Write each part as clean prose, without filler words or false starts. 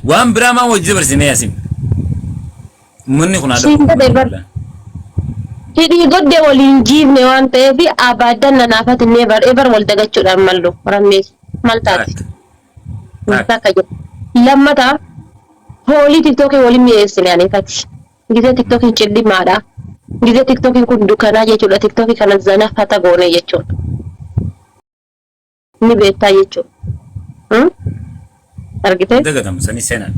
وان براما وجبر سنة ياسين مني كنا Hidhi godde waliin jiifne waan ta'eef abaadan nanaafati never ever wal dagachuudhaan mallu rammees mal taate. Takka jedhu. Lammata hoolii tiktokii waliin mi'eessine aneefati. Gizee tiktokiin cillimaadha. Gizee tiktokiin kun dukkanaa jechuudha. Tiktokii kana zana fata goone jechuudha. Ni beektaa jechuudha. Argitee? Dagatamu sani seenan.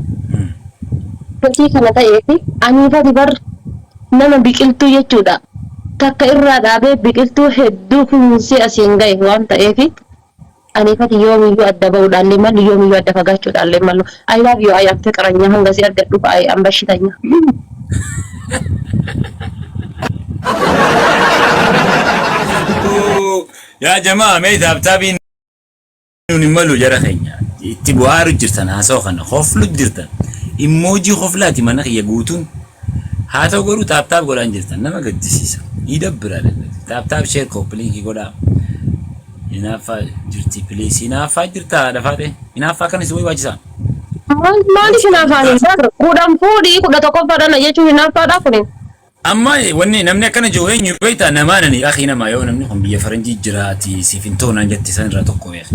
Fakkii kana ta'eef aneefati bar nama biqiltuu jechuudha. Takka irraa dhaabee biqiltuu hedduu kunuunsee asiin gahe waan ta'eef aneefati yoomiyyuu adda ba'uudhaan malu yoomiyyuu adda fagaachuudhaan malu. I love you ayaan fiqiranya hanga si argadhu fa'aa ambashitanya. يا جماعة ميت أبتابين نملو جرخينيا تبوارو جرتن هاسوخنا خوفلو جرتن إيموجي خوفلاتي منخ يقوتون هاتو قولو تاب قولان جرتن نما قد سيسا يدبر على تاب شير كوبلينكي قولا ينافا جرتي بليس ينافا جرتا دفاته ينافا كان يسوي واجسان Maali sinaafaani kudhan fuudhii kudha tokko fadhana jechuun hinaafaadhaa kuni. Amma wanni namni akkana jiru eenyu beektaa namaanani akhi namaa yoo namni kun biyya faranjii jiraati siifin toonaan jetti san irraa tokko beeka.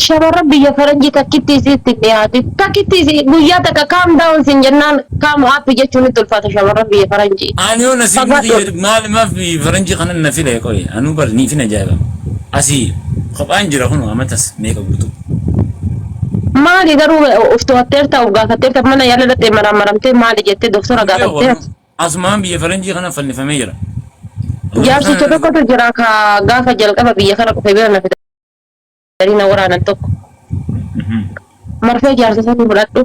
Shamarran biyya faranjii takkitti isiitti dhiyaate takkitti guyyaa takka kaam daawun sin jennaan kaamu haappi jechuun itti ulfaata shamarran biyya faranjii. Ani yoo nasiibni maal maaf faranjii kanan na file qoye anuu bar ni fin ajaa'iba asii kophaan jira kun amatas meeqa guutuu. Maali garuu uftootteerta gaafatteerta mana yaala dhattee marammaramtee maali jettee doktora gaafatteerta. Asumaan biyya faranjii kana fannifamee jira. Jaarsicha tokkotu jira ka gaafa jalqaba biyya kana dhufee bira na fidanii na waraanan tokko. Marfee jaarsisa ni fudhadhu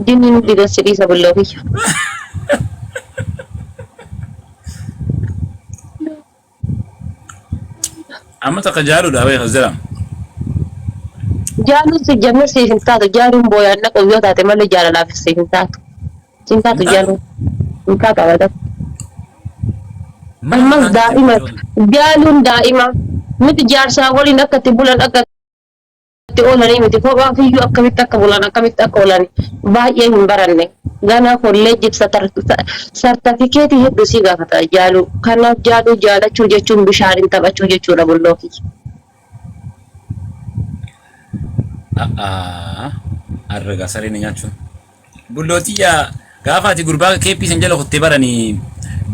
dinni nu didassi dhiisa bulloo kiyya. Amma takka jaaruudha wayii haziraam. Jaaluun si jammer siif hin taatu jaaluun booyaan dhaqu yoo taate malee jaalalaaf siif hin taatu. Siin taatu jaaluun hin taatu abada. Ammas daa'ima jaaluun daa'ima miti jaarsaa waliin akka itti bulan akka itti oolanii miti kophaa fiyyuu akkamitti akka bulan akkamitti akka oolanii baay'ee hin baranne. Ganaa kolleejjiif sartifikeetii hedduu si gaafata jaaluu. Kanaaf jaaluu jaalachuu jechuun bishaaniin taphachuu jechuudha bullooki. Arga sareen nyaachuun. Bullootiyaa gaafa ati gurbaa keeppii san jala kuttee baranii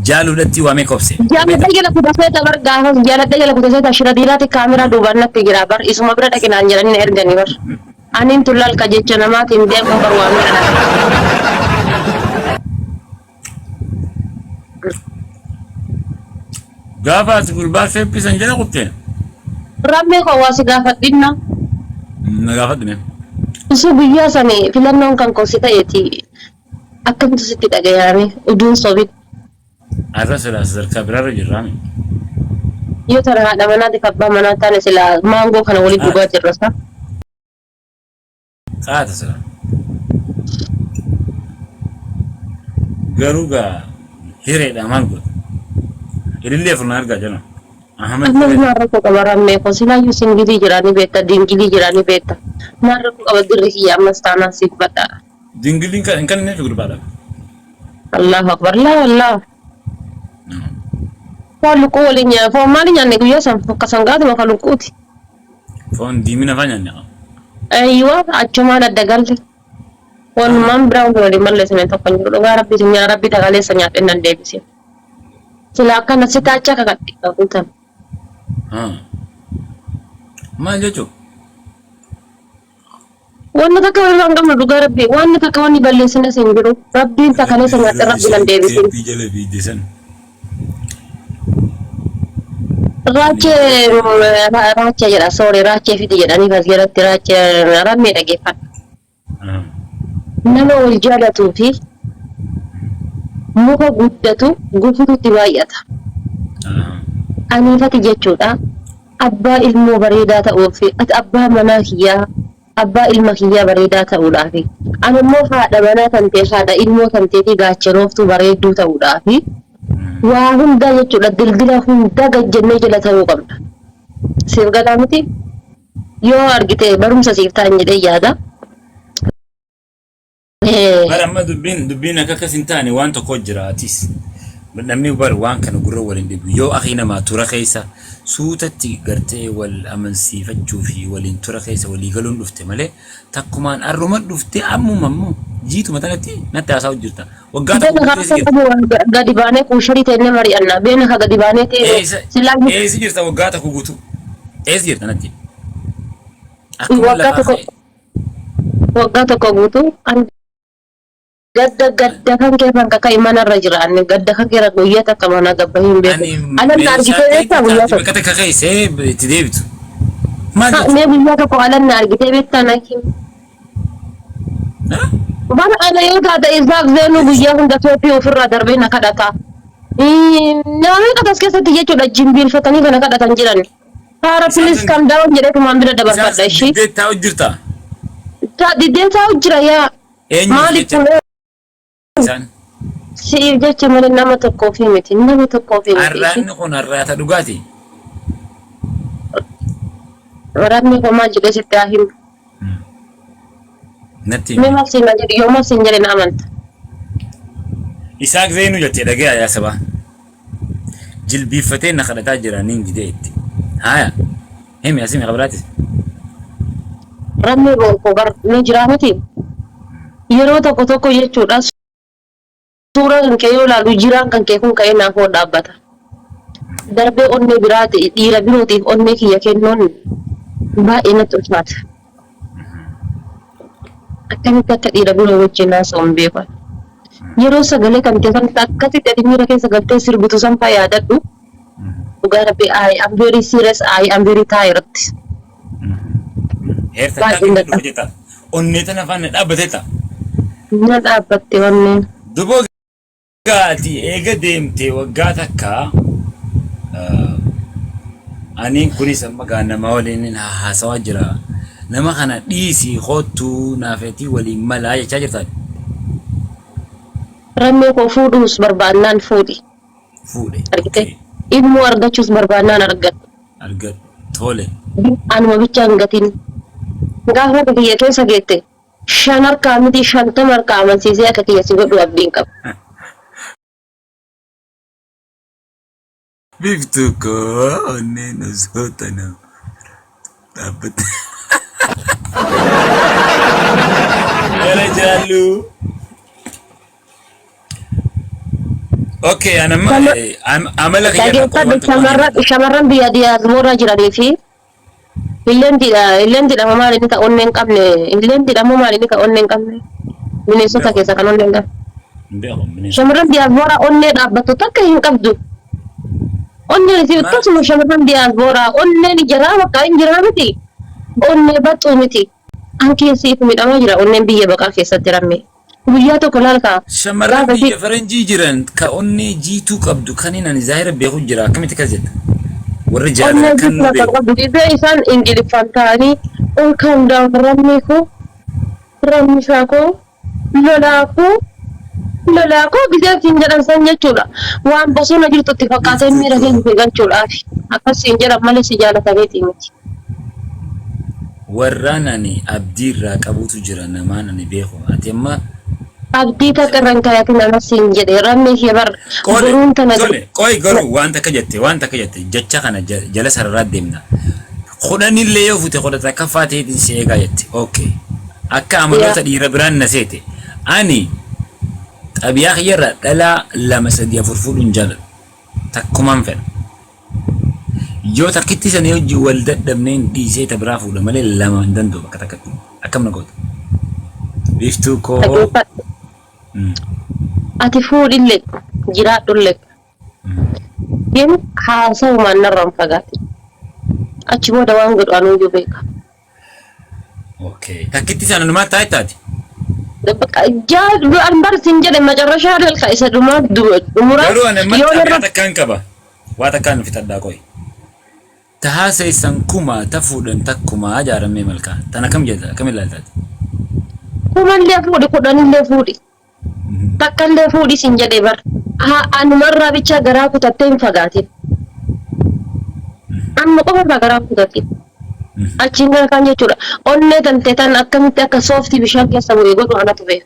jaaluudhatti waamee kobse. Jaaladha jala kutaseeta bar gaafa jaaladha jala kutaseeta shira diiraati kaameraa duubaan natti jira bar isuma bira dhaqinaan jedhanii na erganii bar. Aniin tullal ka jecha namaatiin deemu bar waamee dha. Gaafa ati gurbaa keeppii san jala kuttee. Rabbee hawaasi gaafadhinna. Na gaafadhine. Isu guyyaa sanii filannoon kan kosi ta'eeti akkamitti sitti dhagayame uduun sobi. Arra sila sadarkaa biraarra jirraami. Yoo tana haadha manaatiif abbaa manaa taane sila maangoo kana waliin dhugaa jirra saa. Qaata sila. Garuu gaa hireedha maal godha. Ilillee furnaa argaa jala. Amma maarra koo qaba rammee koo silaayyuu singilii jiraanii beekta dingilii jiraanii beekta. Maarra koo qaba dirri kiyya ammas taanaan siif badhaadha. Dingiliin kan inni fi gurbaadha. Allahu akbar laa wallah. Foon lukkuu waliin nyaata foon maali nyaanne guyyaa san akka sangaatuma kan lukkuuti. Foon diimina faa nyaanne. Ayyuwa achumaan adda galte. Foon maan biraan waliin malleessine tokko hin jiru dhugaa rabbiitiin nyaa rabbii tagaleessa nyaadheen nan deebisee. Sila akkana si taachaa kakadhi qabuutan. Maal jechuun? Wanni takka walirraa hin qabne dhugaa rabbii wanni takka wanni balleessine siin jiru rabbiin tagaleessa nyaadhee rabbii nan deebisee. Jala fiidisan. Raachee jedha soore raachee fidi jedhanii as jalatti raachee rammee dhageeffadha. Nama wal jaalatuu fi muka guddatu gufututti baay'ata. Aniifati jechuudha. Abbaa ilmoo bareedaa ta'uu fi abbaa manaa kiyyaa abbaa ilma kiyyaa bareedaa ta'uudhaafi. Ani immoo haadha manaa kan ta'e haadha ilmoo kan ta'e gaachanooftuu bareedduu ta'uudhaafi. Waa hundaa jechuudha dildila hundaa gajjannee jala ta'uu qabna. Siif galaa miti yoo argite barumsa siif ta'an jedhee yaada. Bara amma dubbiin akka akkas hin taane waan tokko jiraatis. Namni bar waan kana gurra waliin dhibu yoo akhi namaa tura keessa suutatti gartee wal amansiifachuu fi waliin tura keessa walii galuun dhufte malee takkumaan arruma dhufte ammumammoo jiituma tanatti natti haasa'u jirta. Waggaa tokko gadi baanee kuusharii ta'e nama mari'annaa beena ka gadi baanee ta'e silaa eessi jirta waggaa tokko guutuu eessi jirta natti. Waggaa tokko guutuu gadda kan kee kan kakka imanarra jiraan gadda kan kee guyyaa takka mana gabba hin beeku alan argitee beektaa guyyaa tokko bakka takka keessee itti deebitu mee guyyaa tokko alan argitee beektaa nakin bana ana yoo taate isaaf zeenu guyyaa hunda Itoophiyaa ofirraa darbee na kadhata namni qatas keessatti jechuudha jimbiilfatanii kana kadhatan jiran haara pilis kam daawwan jedhee kumaan bira dabarfadha ishii diddeetaa jira yaa maaliif siif jecha malee nama tokkoo fi miti nama tokkoo fi miti. Arraanni kun arraata dhugaati. Waraabni kun maal jedhee sitti haa himu. Natti mee maal siin jedhu yoo maal siin jedhe na amanta. Isaak Zeenuu jettee dhagee yaa sabaa. Jilbiiffatee na kadhataa jiraniin gidee itti. Haaya himi asii qabiraatis. Rabni boorkoo bar ni jiraa miti. Yeroo tokko jechuudha. Suuraa kan kee yoo ilaalu jiraan kan kee kun ka'ee naaf dhaabbata. Darbee onnee biraati dhiira birootiif onnee kiyya kennuun baay'ee natti ulfaata. Akkamitti akka dhiira biroo wajjin haasa'uun beekan. Yeroo sagalee kan ta'e kan akkasitti ati miira keessa galtee sirbitu sanfaa yaadadhu. Dhugaa rabbi I am very serious I am very tired. Heertaan dhufu jetta. Onnee tana afaan dhaabbateetta. Na dhaabbatte onneen. Duboo gaati eega deemtee waggaa takka aniin kunis amma gaa nama waliin haasawaa jira. Nama kana dhiisii kottuu naafetii waliin malaa jechaa jirtaan. Rammee koo fuudhuus barbaannaan fuudhi. Fuudhe. Argite ilmoo argachuus barbaannaan argadhu. Argadhu tole. Anuma bicha hin gatiin. Gaafa biyya keessa geette 5 harkaa miti 50 harkaa amansiisee akka kiyya si godhu abdiin qaba. Biftu koo onneen osoota nama dhaabbate. Yala jaallu. Okay, amala shamarran biyya diyaaspoora jiranii fi illeendiidha maal inni ka onneen qabne illeendiidha maal inni ka onneen qabne bineensota keessa kan onneen qabne. Shamarran diyaaspoora onnee dhaabbattu takka hin qabdu. Onneen si akkasuma shamarran diyaaspoora onneen jiraa bakka hin jiraa miti. Onnee baxxuu miti. Ankeessiif midhamaa jira onneen biyya baqaa keessatti ramme. Guyyaa tokko laalka. Shamarran biyya faranjii jiran ka onnee jiituu qabdu kan inni zaahira beeku jira akkamitti kas jetta. Warri jaalala kan nu beeku. Isaan ingiliffaan ta'anii ol kan rammi isaakoo lolaakoo biseetiin jedhan san jechuudha. Waan bosona jirtutti fakkaatee miira keessa galchuudhaaf akkasiin jedhan malee si jaalataniiti miti. Warraan ani abdii irraa qabuutu jira namaan ani beeku. Ati amma abdii takka irraan kaayatiin amasiin jedhe rammi ishee bar boruun tana qoy garuu waan takka jette jecha kana jala sararaat deemna. Kudhanillee yoo fute kudha takka faateetiin si eegaa jette. Okay. Akka amaloota dhiira biraan na seete. Ani xabiyaa kiyyarra dhalaa 2 3 4 fuudhuun jaaladhu. Takkumaan fedha. Yoo takkitti sana hojii wal dadhabneen dhiisee ta biraa fuudha malee 2 hin danda'u bakka takkatti. Akkam na gootu. Biftuu koo. Ati fuudhillee jiraadhullee. Yemmuu haasa'umaan narraan fagaate. Achi booda waan godhu anuuyyuu beeka. Okay. Takkitti sana numaa taa'e taati. Anbar sin jedhe macarrashaa dalka isa dhumura. Garuu ani amma takkaan qaba. Waa takkaan fitadhaa qoy. Tahaasa isan kuma ta fuudhan takkuma ijaaramee malkaa. Tana kam jedha kam ilaaltaati. Kumallee fuudhi kudhanillee fuudhi. Takkallee fuudhi sin jedhe bar. Anumarraa bicha garaa kutattee hin fagaatin. Amma qofa garaa kutatin. achiin kan jechuudha onnee tante tan akkamitti akka sooftii bishaan keessa bu'ee godhu anatu beeka